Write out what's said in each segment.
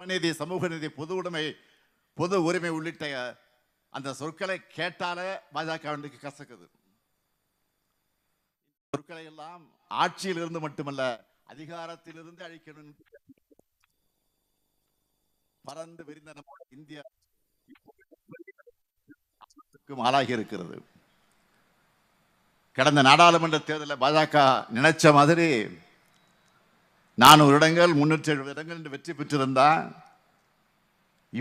சமநீதி, சமூக நீதி, பொது உடைமை, பொது உரிமை உள்ளிட்ட அந்த சொற்களை கேட்டாலே பாஜக கசக்குது. சொற்களை எல்லாம் ஆட்சியில் இருந்து மட்டுமல்ல, அதிகாரத்திலிருந்து அழிக்கணும். பறந்து விரிந்த நம்முடைய இந்தியா ஆளாகி இருக்கிறது. கடந்த நாடாளுமன்ற தேர்தலில் பாஜக நினைச்ச மாதிரி 400 இடங்கள் 370 இடங்கள் என்று வெற்றி பெற்றிருந்தா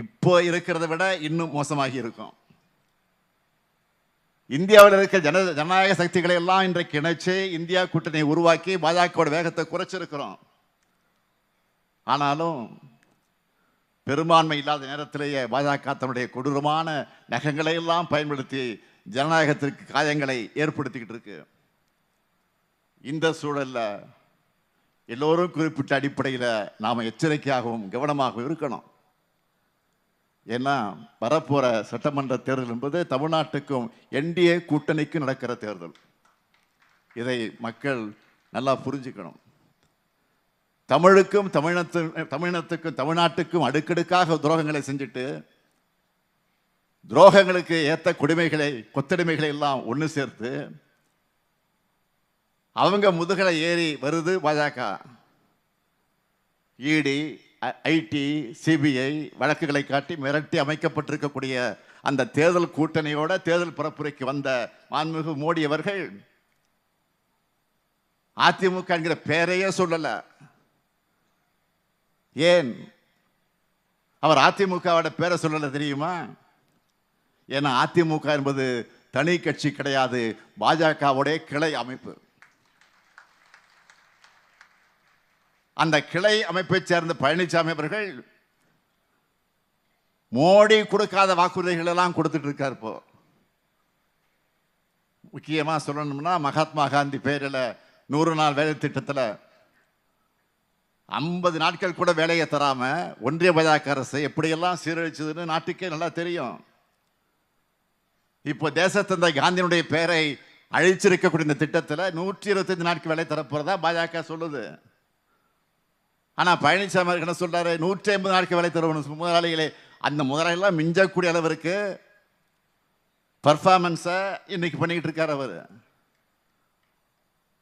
இப்போ இருக்கிறத விட இன்னும் மோசமாகி இருக்கும். இந்தியாவில் இருக்க ஜனநாயக சக்திகளை எல்லாம் இன்றைக்கு இணைச்சு இந்தியா கூட்டணியை உருவாக்கி பாஜக வேகத்தை குறைச்சிருக்கிறோம். ஆனாலும் பெரும்பான்மை இல்லாத நேரத்திலேயே பாஜக தன்னுடைய கொடூரமான நகங்களை எல்லாம் பயன்படுத்தி ஜனநாயகத்திற்கு காயங்களை ஏற்படுத்திக்கிட்டு இருக்கு. இந்த சூழல்ல எல்லோரும் குறிப்பிட்ட அடிப்படையில் நாம் எச்சரிக்கையாகவும் கவனமாகவும் இருக்கணும். ஏன்னா வரப்போற சட்டமன்ற தேர்தல் என்பது தமிழ்நாட்டுக்கும் என்டிஏ கூட்டணிக்கும் நடக்கிற தேர்தல். இதை மக்கள் நல்லா புரிஞ்சுக்கணும். தமிழுக்கும் தமிழினத்துக்கும் தமிழ்நாட்டுக்கும் அடுக்கடுக்காக துரோகங்களை செஞ்சுட்டு துரோகங்களுக்கு ஏற்ற கொடுமைகளை கொத்தடிமைகளை எல்லாம் ஒன்று சேர்த்து அவங்க முதுகலை ஏறி வருது பாஜக. இடி, ஐடி, சிபிஐ வழக்குகளை காட்டி மிரட்டி அமைக்கப்பட்டிருக்கக்கூடிய அந்த தேர்தல் கூட்டணியோட தேர்தல் பரப்புரைக்கு வந்த மாண்புமிகு மோடி அவர்கள் அதிமுக என்கிற பெயரையே சொல்லல. ஏன் அவர் அதிமுகவோட பேரை சொல்லல தெரியுமா? ஏன்னா அதிமுக என்பது தனி கட்சி கிடையாது, பாஜகவுடைய கிளை அமைப்பு. அந்த கிளை அமைப்பை சேர்ந்த பழனிசாமி அவர்கள் மோடி கொடுக்காத வாக்குறுதிகள் எல்லாம் கொடுத்துட்டு இருக்கார். இப்போ முக்கியமா சொல்லணும்னா மகாத்மா காந்தி பேரில் 100 நாள் வேலை திட்டத்தில் 50 நாட்கள் கூட வேலையை தராம ஒன்றிய பாஜக அரசு எப்படியெல்லாம் சீரழிச்சதுன்னு நாட்டுக்கே நல்லா தெரியும். இப்போ தேசத்தந்தை காந்தியினுடைய பெயரை அழிச்சிருக்கக்கூடிய இந்த திட்டத்தில் 125 நாட்கள் வேலை தரப்போறதா பாஜக சொல்லுது. ஆனா பழனிசாமி அவர்கள் என்ன சொல்றாரு? 150 நாட்கள் வேலை தருவணும் முதலாளிகளே. அந்த முதலாளிகளாம் மிஞ்சக்கூடிய அளவிற்கு பர்ஃபார்மன்ஸை இன்னைக்கு பண்ணிக்கிட்டு இருக்காரு அவர்.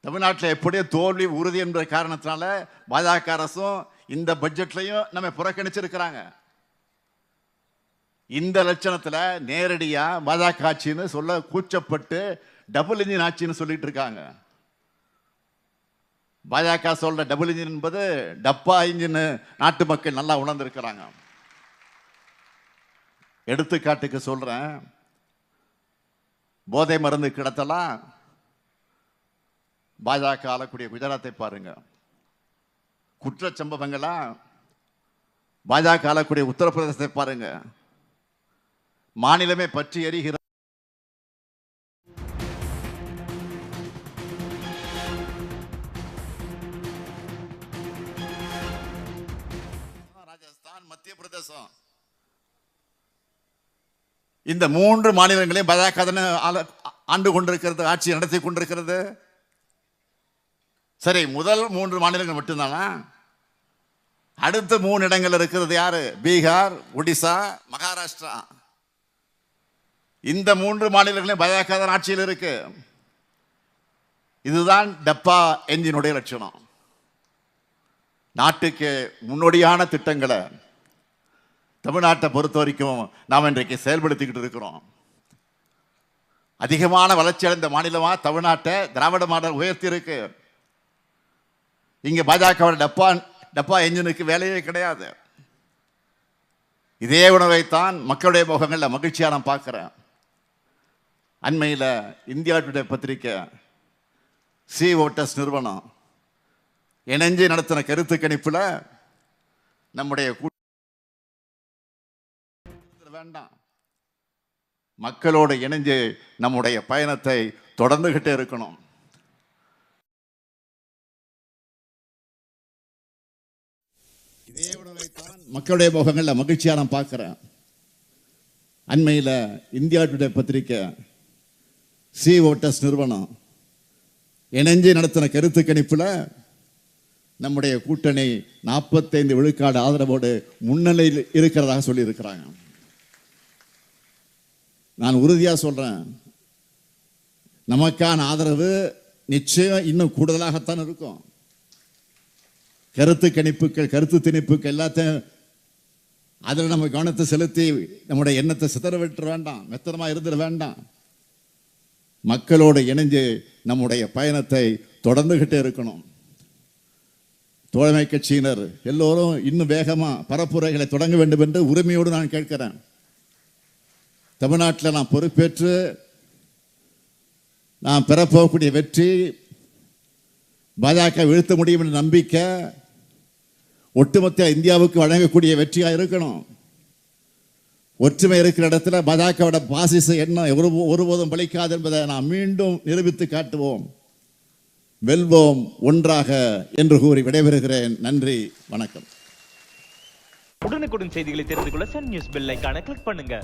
தமிழ்நாட்டில் எப்படியோ தோல்வி உறுதி என்ற காரணத்தினால பாஜக அரசும் இந்த பட்ஜெட்லையும் நம்ம புறக்கணிச்சிருக்கிறாங்க. இந்த லட்சணத்தில் நேரடியா பாஜக ஆட்சின்னு சொல்ல கூச்சப்பட்டு டபுள் இன்ஜின் ஆட்சின்னு சொல்லிட்டு இருக்காங்க. பாஜக சொல்ற டபுள் இன்ஜின் என்பது டப்பா இன்ஜின் நாட்டு மக்கள் நல்லா உணர்ந்திருக்கிறாங்க. எடுத்துக்காட்டுக்கு சொல்றேன், போதை மருந்து கிடத்தலாம் பாஜக ஆளக்கூடிய குஜராத்தை பாருங்க. குற்ற சம்பவங்களா பாஜக ஆளக்கூடிய உத்தரப்பிரதேசத்தை பாருங்க. மாநிலமே பற்றி எரிகிற ராஜஸ்தான், மத்திய பிரதேசம், இந்த 3 மாநிலங்களையும் பாஜக ஆண்டு கொண்டிருக்கிறது, ஆட்சி நடத்தி கொண்டிருக்கிறது. சரி, முதல் 3 மாநிலங்கள் மட்டும்தானா? அடுத்த 3 இடங்கள் இருக்கிறது யாரு? பீகார், ஒடிசா, மகாராஷ்டிரா. இந்த 3 மாநிலங்களையும் பாஜக தான் ஆட்சியில் இருக்கு. இதுதான் டப்பா என்ஜினுடைய லட்சணம். நாட்டுக்கு முன்னோடியான திட்டங்களை தமிழ்நாட்டை பொறுத்த வரைக்கும் நாம் இன்றைக்கு செயல்படுத்திக்கிட்டு இருக்கிறோம். அதிகமான வளர்ச்சி அடைந்த மாநிலமா தமிழ்நாட்டை திராவிட மாடல் உயர்த்தி இருக்கு. இங்க பாஜக டப்பா என்ஜினுக்கு வேலையே கிடையாது. இதே உணவைத்தான் மக்களுடைய முகங்களில் மகிழ்ச்சியாக நான் பார்க்கிறேன். அண்மையில் இந்தியா டுடே பத்திரிக்கை சி ஓட்டர்ஸ் நிறுவனம் இணைஞ்சு நடத்தின கருத்து கணிப்பில் நம்முடைய வேண்டாம், மக்களோடு இணைஞ்சு நம்முடைய பயணத்தை தொடர்ந்துகிட்டே இருக்கணும். இதே உணவைத்தான் மக்களுடைய முகங்களில் மகிழ்ச்சியாக நான் பார்க்கிறேன். அண்மையில் இந்தியா டுடே பத்திரிக்கை சி ஓட்டர்ஸ் நிறுவனம் இணைஞ்சு நடத்தின கருத்து கணிப்பில் நம்முடைய கூட்டணி 45 விழுக்காடு ஆதரவோடு முன்னிலையில் இருக்கிறதாக சொல்லியிருக்கிறாங்க. நான் உறுதியாக சொல்றேன், நமக்கான ஆதரவு நிச்சயம் இன்னும் கூடுதலாகத்தான் இருக்கும். கருத்து கணிப்புகள், கருத்து திணிப்புகள் எல்லாத்தையும் அதில் நம்ம கவனத்தை செலுத்தி நம்முடைய எண்ணத்தை சிதற விட்டுற வேண்டாம், மெத்தனமா இருந்துட வேண்டாம். மக்களோடு இணைஞ்சு நம்முடைய பயணத்தை தொடர்ந்துகிட்டே இருக்கணும். தோழமை கட்சியினர் எல்லோரும் இன்னும் வேகமா பரப்புரைகளை தொடங்க வேண்டும் என்று உரிமையோடு நான் கேட்கிறேன். தமிழ்நாட்டில் நான் பொறுப்பேற்று நான் பெறப்போகக்கூடிய வெற்றி பாஜக வீழ்த்த முடியும் என்ற நம்பிக்கை ஒட்டுமொத்த இந்தியாவுக்கு வழங்கக்கூடிய வெற்றியாக இருக்கணும். ஒற்றுமை இருக்கிற இடத்துல பாஜகவோட பாசிச எண்ணம் ஒருபோதும் பலிக்காது என்பதை நாம் மீண்டும் நிரூபித்து காட்டுவோம். வெல்வோம் ஒன்றாக என்று கூறி விடைபெறுகிறேன். நன்றி, வணக்கம். உடனுக்குடன் செய்திகளை தெரிந்து கொள்ள சன் நியூஸ் பெல் ஐகானை கிளிக் பண்ணுங்க.